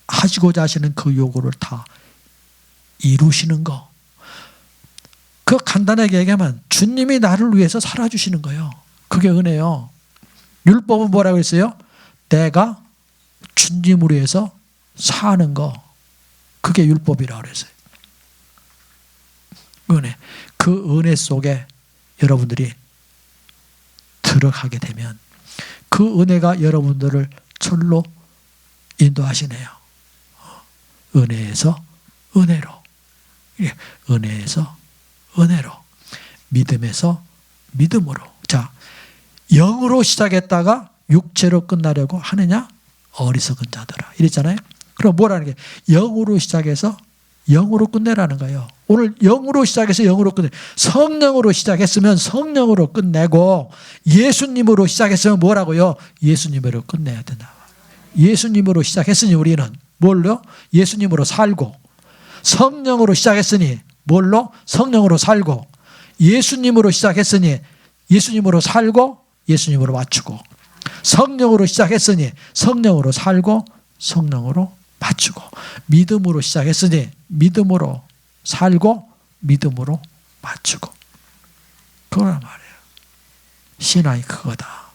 S1: 하시고자 하시는 그 요구를 다 이루시는 거. 그 간단하게 얘기하면 주님이 나를 위해서 살아주시는 거예요. 그게 은혜요. 율법은 뭐라고 했어요? 내가 주님을 위해서 사는 거. 그게 율법이라고 그랬어요. 은혜. 그 은혜 속에 여러분들이 들어가게 되면 그 은혜가 여러분들을 절로 인도하시네요. 은혜에서 은혜로. 은혜에서 은혜로. 믿음에서 믿음으로. 자, 영으로 시작했다가 육체로 끝나려고 하느냐? 어리석은 자들아. 이랬잖아요. 그럼 뭐라는 게? 영으로 시작해서 영으로 끝내라는 거예요. 오늘 영으로 시작해서 영으로 끝내. 성령으로 시작했으면 성령으로 끝내고 예수님으로 시작했으면 뭐라고요? 예수님으로 끝내야 된다. 예수님으로 시작했으니 우리는 뭘로? 예수님으로 살고, 성령으로 시작했으니 뭘로? 성령으로 살고, 예수님으로 시작했으니 예수님으로 살고 예수님으로 맞추고, 성령으로 시작했으니 성령으로 살고 성령으로 맞추고, 믿음으로 시작했으니 믿음으로 살고 믿음으로 맞추고. 그거란 말이에요. 신앙이 그거다.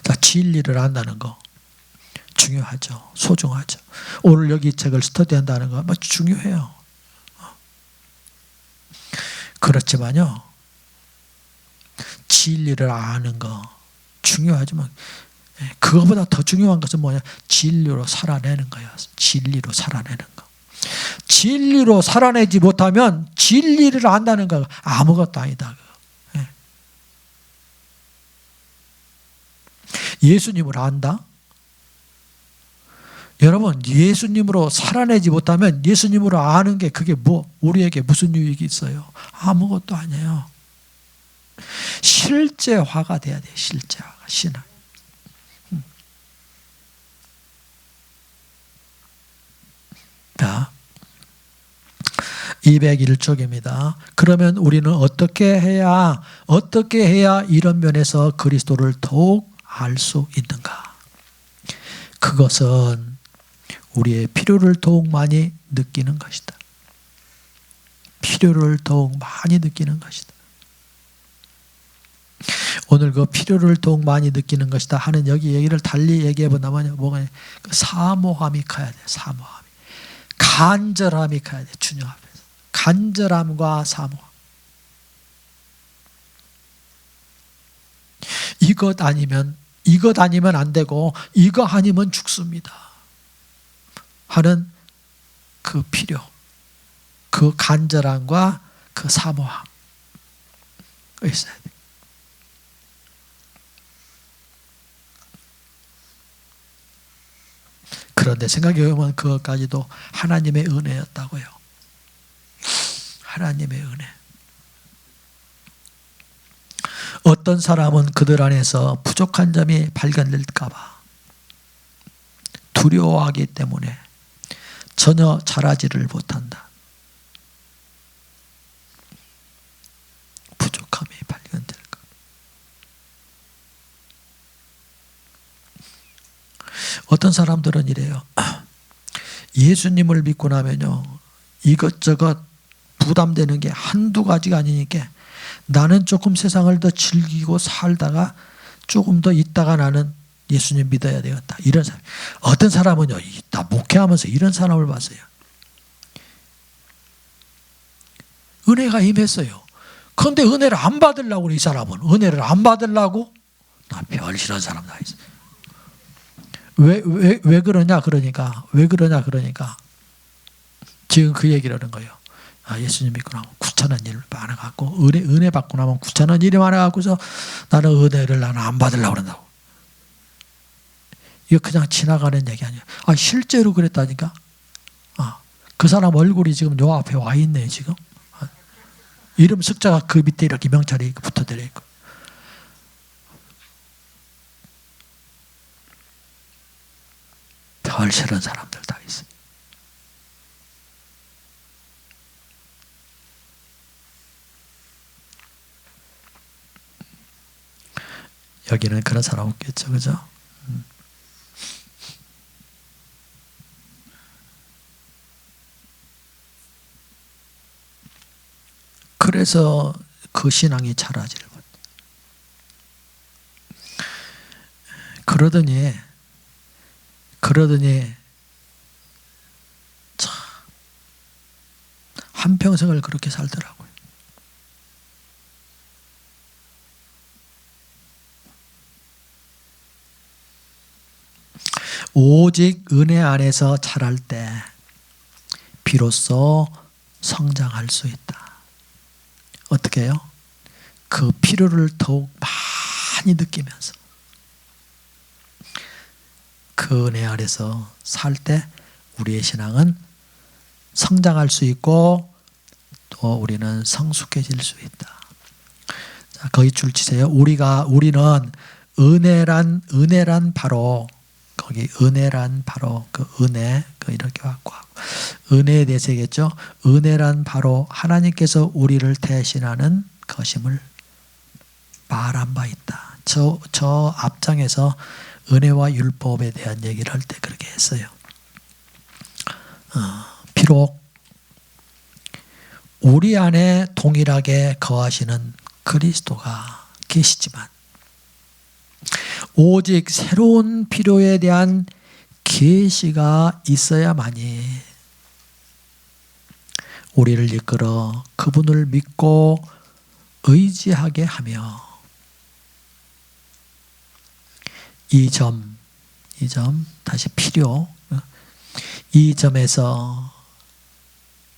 S1: 자, 진리를 안다는 거 중요하죠. 소중하죠. 오늘 여기 이 책을 스터디한다는 거 뭐 중요해요. 그렇지만요, 진리를 아는 거 중요하지만 그거보다 더 중요한 것은 뭐냐? 진리로 살아내는 거예요. 진리로 살아내는 거. 진리로 살아내지 못하면 진리를 안다는 거 아무것도 아니다. 예수님을 안다? 여러분, 예수님으로 살아내지 못하면 예수님으로 아는 게 그게 우리에게 무슨 유익이 있어요? 아무것도 아니에요. 실제화가 돼야 돼요. 실제화가. 신앙. 201쪽입니다. 그러면 우리는 어떻게 해야 이런 면에서 그리스도를 더욱 알 수 있는가? 그것은 우리의 필요를 더욱 많이 느끼는 것이다. 필요를 더욱 많이 느끼는 것이다. 오늘 그 필요를 더욱 많이 느끼는 것이다 하는 여기 얘기를 달리 얘기해 본다면 뭐가 그 사모함이 커야 돼. 사모함이. 간절함이 커야 돼. 주님 앞에서. 간절함과 사모함. 이것 아니면 안 되고 이거 아니면 죽습니다 하는 그 필요, 그 간절함과 그 사모함 있어야 돼. 그런데 생각해보면 그것까지도 하나님의 은혜였다고요. 하나님의 은혜. 어떤 사람은 그들 안에서 부족한 점이 발견될까 봐 두려워하기 때문에 전혀 잘하지를 못한다. 부족함이 발견될까. 어떤 사람들은 이래요. 예수님을 믿고 나면요, 이것저것 부담되는 게 한두 가지가 아니니까 나는 조금 세상을 더 즐기고 살다가 조금 더 있다가 나는 예수님 믿어야 되겠다. 이런 사람. 어떤 사람은요, 나 목회하면서 이런 사람을 봤어요. 은혜가 임했어요. 그런데 은혜를 안 받으려고 이 사람은. 은혜를 안 받으려고 나 별 싫은 사람 다 있어요. 왜 그러냐 그러니까 지금 그 얘기를 하는 거예요. 예수님 믿고 나면 구차는 일 많아갖고 은혜 받고 나면 구차는 일이 많아갖고서 나는 은혜를 나는 안 받으려고 그런다고. 이거 그냥 지나가는 얘기 아니에요. 실제로 그랬다니까. 그 사람 얼굴이 지금 요 앞에 와 있네 지금. 이름 숫자가 그 밑에 이렇게 명찰이 붙어들어 있고. 별세런 사람들 다 있어요. 여기는 그런 사람 없겠죠, 그죠? 그래서 그 신앙이 자라지를 못해. 그러더니 참 한평생을 그렇게 살더라고요. 오직 은혜 안에서 자랄 때 비로소 성장할 수 있다. 어떻게 해요? 그 필요를 더욱 많이 느끼면서 그 은혜 아래서 살 때 우리의 신앙은 성장할 수 있고 또 우리는 성숙해질 수 있다. 자, 거기 줄 치세요. 우리는 은혜란 바로 거기 은혜란 바로 그 은혜 그 이렇게 갖고 은혜에 대해서 얘기했죠. 은혜란 바로 하나님께서 우리를 대신하는 것임을 말한 바 있다. 저 앞장에서 은혜와 율법에 대한 얘기를 할 때 그렇게 했어요. 비록 우리 안에 동일하게 거하시는 그리스도가 계시지만 오직 새로운 필요에 대한 계시가 있어야만이 우리를 이끌어 그분을 믿고 의지하게 하며 이 점 다시 필요 이 점에서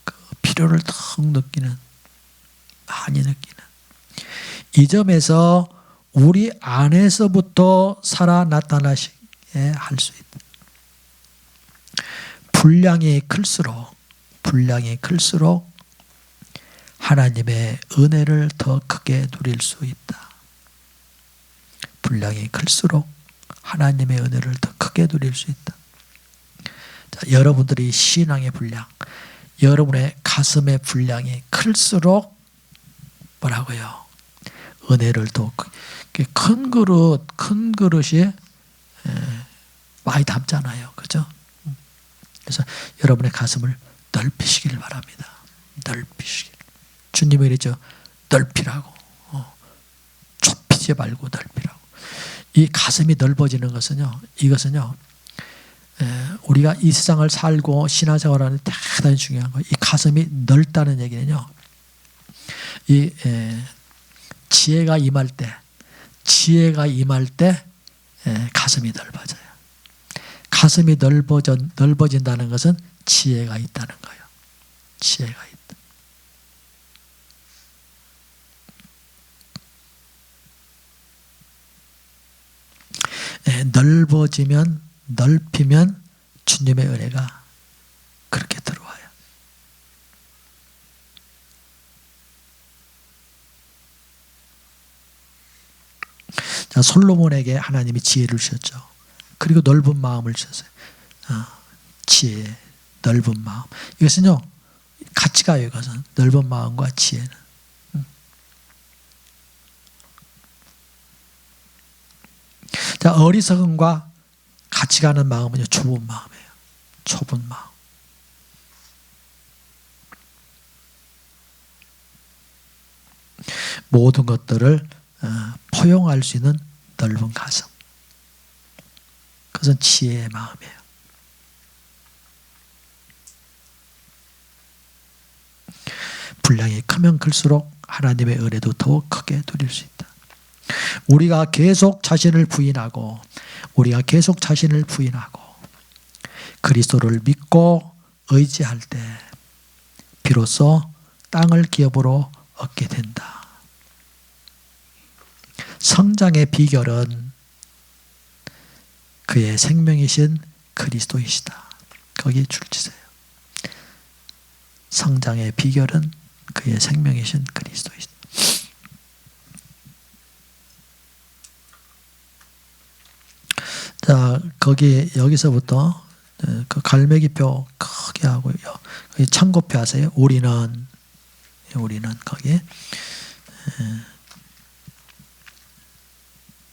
S1: 그 필요를 더 느끼는 많이 느끼는 이 점에서 우리 안에서부터 살아 나타나시게 할 수 있다. 분량이 클수록 하나님의 은혜를 더 크게 누릴 수 있다. 분량이 클수록 하나님의 은혜를 더 크게 누릴 수 있다. 자, 여러분들이 신앙의 분량, 여러분의 가슴의 분량이 클수록 뭐라고요? 은혜를 더 큰 그릇이 많이 담잖아요. 그죠? 그래서 여러분의 가슴을 넓히시길 바랍니다. 넓히시길. 주님이 그랬죠. 넓히라고. 좁히지 말고 넓히라고. 이 가슴이 넓어지는 것은요. 이것은요. 우리가 이 세상을 살고 신앙생활하는 데 대단히 중요한 거예요. 이 가슴이 넓다는 얘기는요. 이 지혜가 임할 때 가슴이 넓어져요. 가슴이 넓어진다는 것은 지혜가 있다는 거예요. 지혜가 있다. 넓히면 주님의 은혜가 그렇게 들어와요. 자, 솔로몬에게 하나님이 지혜를 주셨죠. 그리고 넓은 마음을 주셨어요. 지혜, 넓은 마음. 이것은요, 같이 가요. 이것은 넓은 마음과 지혜는. 자, 어리석음과 같이 가는 마음은요, 좁은 마음이에요. 좁은 마음. 모든 것들을 포용할 수 있는 넓은 가슴. 그것은 지혜의 마음이에요. 분량이 크면 클수록 하나님의 은혜도 더욱 크게 누릴 수 있다. 우리가 계속 자신을 부인하고 그리스도를 믿고 의지할 때 비로소 땅을 기업으로 얻게 된다. 성장의 비결은 그의 생명이신 그리스도이시다. 거기에 줄치세요. 성장의 비결은 그의 생명이신 그리스도이시다. 자, 여기서부터 그 갈매기표 크게 하고요. 참고표 하세요. 우리는 거기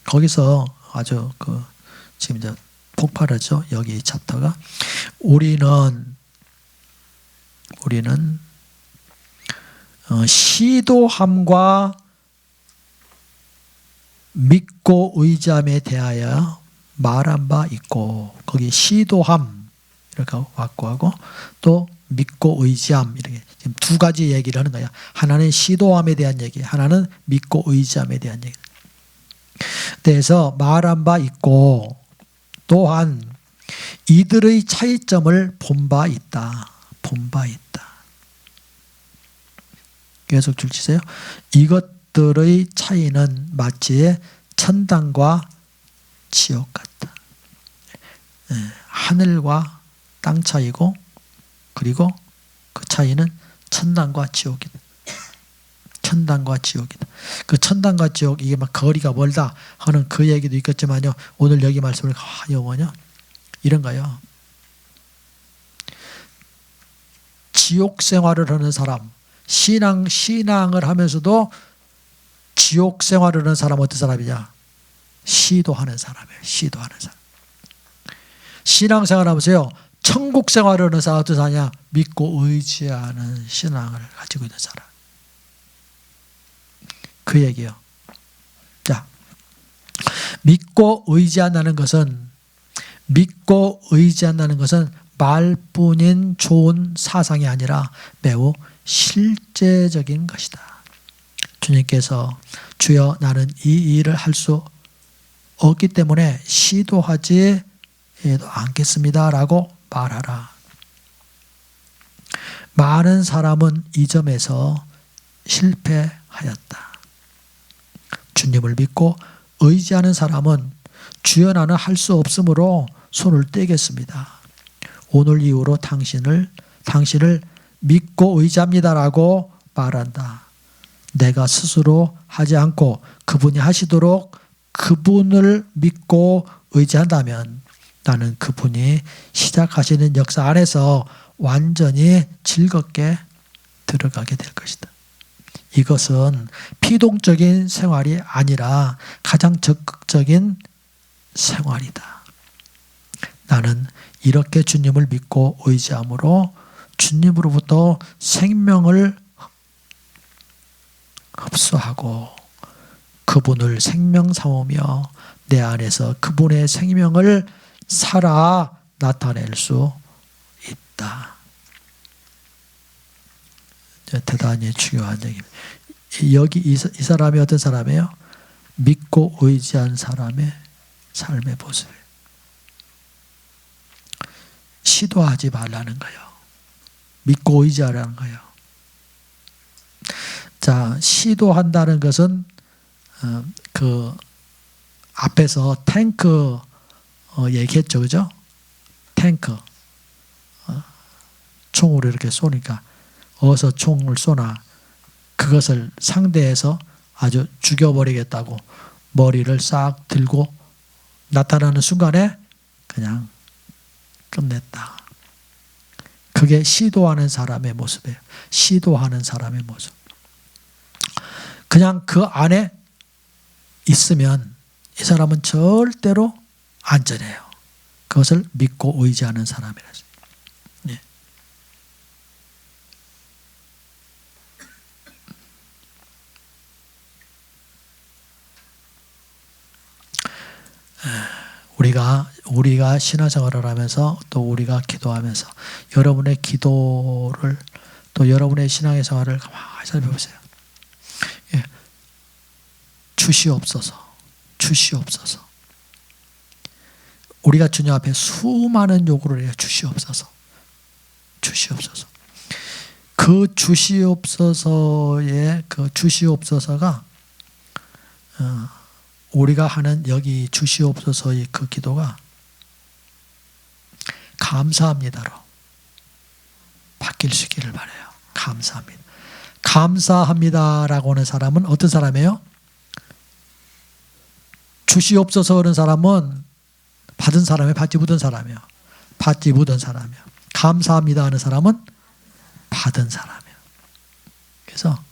S1: 거기서 아주 지금 이제 폭발하죠. 여기 챕터가 우리는 시도함과 믿고 의지함에 대하여 말한 바 있고, 거기 시도함 이렇게 왔고 하고 또 믿고 의지함 이렇게 지금 두 가지 얘기를 하는 거야. 하나는 시도함에 대한 얘기, 하나는 믿고 의지함에 대한 얘기. 그래서 말한 바 있고 또한 이들의 차이점을 본 바 있다. 계속 줄치세요. 이것들의 차이는 마치 천당과 지옥 같다. 하늘과 땅 차이고, 그리고 그 차이는 천당과 지옥이다. 그 천당과 지옥, 이게 막 거리가 멀다 하는 그 얘기도 있겠지만요. 오늘 여기 말씀을 가요 뭐냐? 이런 거요. 지옥 생활을 하는 사람, 신앙을 하면서도 지옥 생활을 하는 사람 어떤 사람이냐? 시도하는 사람이에요. 신앙생활 하면서요, 천국 생활을 하는 사람 어떤 사람이냐? 믿고 의지하는 신앙을 가지고 있는 사람. 그 얘기요. 자, 믿고 의지한다는 것은 말뿐인 좋은 사상이 아니라 매우 실제적인 것이다. 주님께서 주여 나는 이 일을 할 수 없기 때문에 시도하지 않겠습니다 라고 말하라. 많은 사람은 이 점에서 실패하였다. 주님을 믿고 의지하는 사람은 주여 나는 할 수 없으므로 손을 떼겠습니다. 오늘 이후로 당신을 믿고 의지합니다라고 말한다. 내가 스스로 하지 않고 그분이 하시도록 그분을 믿고 의지한다면 나는 그분이 시작하시는 역사 안에서 완전히 즐겁게 들어가게 될 것이다. 이것은 피동적인 생활이 아니라 가장 적극적인 생활이다. 나는 이렇게 주님을 믿고 의지함으로 주님으로부터 생명을 흡수하고 그분을 생명 삼으며 내 안에서 그분의 생명을 살아 나타낼 수 있다. 대단히 중요한 얘기입니다. 여기 이 사람이 어떤 사람이에요? 믿고 의지한 사람의 삶의 모습이에요. 시도하지 말라는 거예요. 믿고 의지하라는 거예요. 자, 시도한다는 것은 그 앞에서 탱크 얘기했죠, 그죠? 탱크 총으로 이렇게 쏘니까 어디서 총을 쏘나 그것을 상대해서 아주 죽여버리겠다고 머리를 싹 들고 나타나는 순간에 그냥 끝냈다. 그게 시도하는 사람의 모습이에요. 시도하는 사람의 모습. 그냥 그 안에 있으면 이 사람은 절대로 안전해요. 그것을 믿고 의지하는 사람이라서. 네. 우리가 신앙생활을 하면서 또 우리가 기도하면서 여러분의 기도를 또 여러분의 신앙의 생활을 가만히 살펴보세요. 예. 주시옵소서. 우리가 주님 앞에 수많은 요구를 해요. 주시옵소서. 그 주시옵소서의 그 주시옵소서가 우리가 하는 여기 주시옵소서의 그 기도가 감사합니다로 바뀔 수 있기를 바라요. 감사합니다. 감사합니다라고 하는 사람은 어떤 사람이에요? 주시옵소서 하는 사람은 받은 사람이 받지 못한 사람이에요. 받지 못한 사람이에요. 감사합니다 하는 사람은 받은 사람이에요. 그래서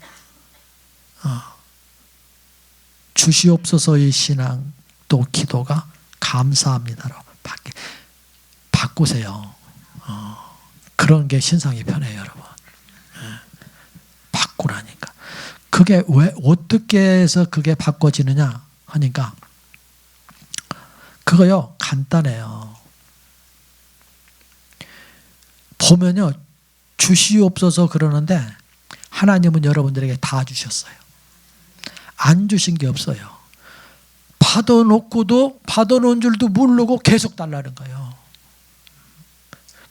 S1: 주시옵소서의 신앙 또 기도가 감사합니다로 바꾸세요. 그런 게 신상이 편해요, 여러분. 바꾸라니까. 그게 왜 어떻게 해서 그게 바꿔지느냐 하니까 그거요 간단해요. 보면요 주시옵소서 그러는데 하나님은 여러분들에게 다 주셨어요. 안 주신 게 없어요. 받아놓고도 받아놓은 줄도 모르고 계속 달라는 거예요.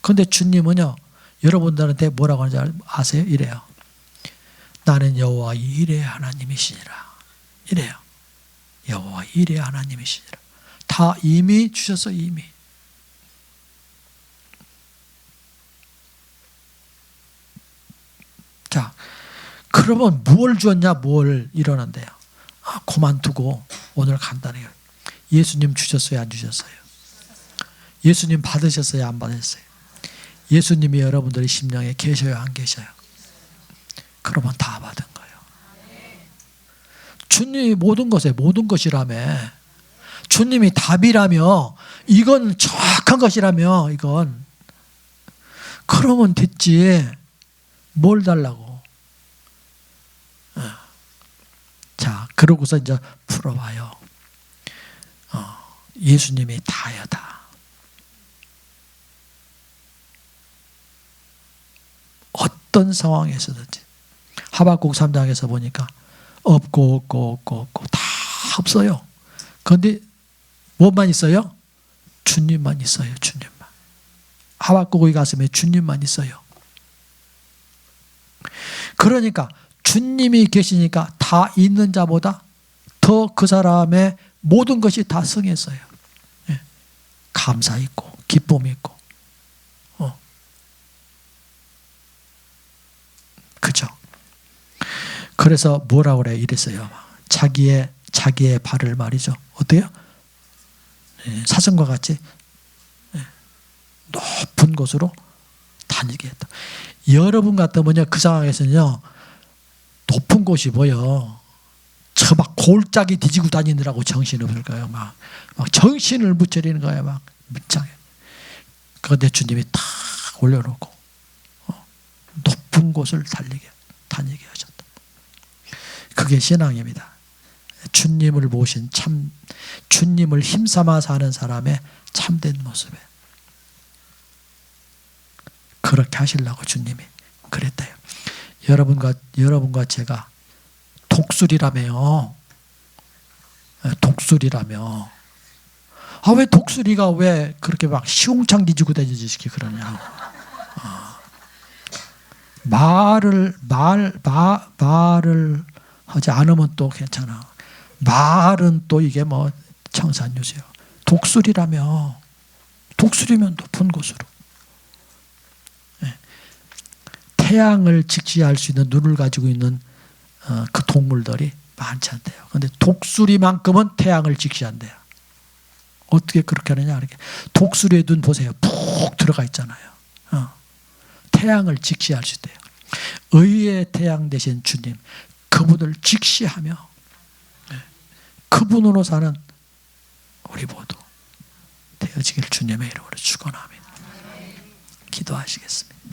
S1: 그런데 주님은요 여러분들한테 뭐라고 하는지 아세요? 이래요. 나는 여호와 이레 하나님이시니라. 이래요. 여호와 이레 하나님이시니라. 다 이미 주셨어. 이미. 자, 그러면 뭘 주었냐? 뭘 이러는데요. 그만두고 오늘 간단해요. 예수님 주셨어요? 안 주셨어요? 예수님 받으셨어요? 안 받으셨어요? 예수님이 여러분들의 심령에 계셔요? 안 계셔요? 그러면 다 받은 거예요. 주님이 모든 것에 모든 것이라며. 주님이 답이라며. 이건 정확한 것이라며. 이건. 그러면 됐지. 뭘 달라고. 자, 그러고서 이제 풀어봐요. 예수님이 다요, 다. 어떤 상황에서든지. 하박국 3장에서 보니까 없고 다 없어요. 그런데 뭐만 있어요? 주님만 있어요. 주님만. 하박국의 가슴에 주님만 있어요. 그러니까 주님이 계시니까 다 있는 자보다 더 그 사람의 모든 것이 다 승했어요. 예. 감사 있고 기쁨 있고. 그죠? 그래서 뭐라고 그래요? 이랬어요. 자기의 발을 말이죠. 어때요? 예. 사슴과 같이 예. 높은 곳으로 다니게 했다. 여러분 같으면요 그 상황에서는요 높은 곳이 뭐요? 저 막 골짜기 뒤지고 다니느라고 정신 없을 거예요. 막 정신을 못 차리는 거예요. 막 밑장에. 그런데 주님이 탁 올려놓고 높은 곳을 다니게 하셨다. 그게 신앙입니다. 주님을 모신 주님을 힘삼아 사는 사람의 참된 모습에 그렇게 하시려고 주님이 그랬대요. 여러분과 제가 독수리라며요. 독수리라며. 왜 독수리가 왜 그렇게 막 시궁창 뒤지고 다니지 그러냐. 말을 하지 않으면 또 괜찮아. 말은 또 이게 뭐 청산유수요. 독수리라며. 독수리면 높은 곳으로. 태양을 직시할 수 있는 눈을 가지고 있는 그 동물들이 많지 않대요. 그런데 독수리만큼은 태양을 직시한대요. 어떻게 그렇게 하느냐? 이렇게 독수리의 눈 보세요. 푹 들어가 있잖아요. 태양을 직시할 수 있대요. 의의 태양 되신 주님, 그분을 직시하며 그분으로 사는 우리 모두 되어지길 주님의 이름으로 축원합니다. 기도하시겠습니다.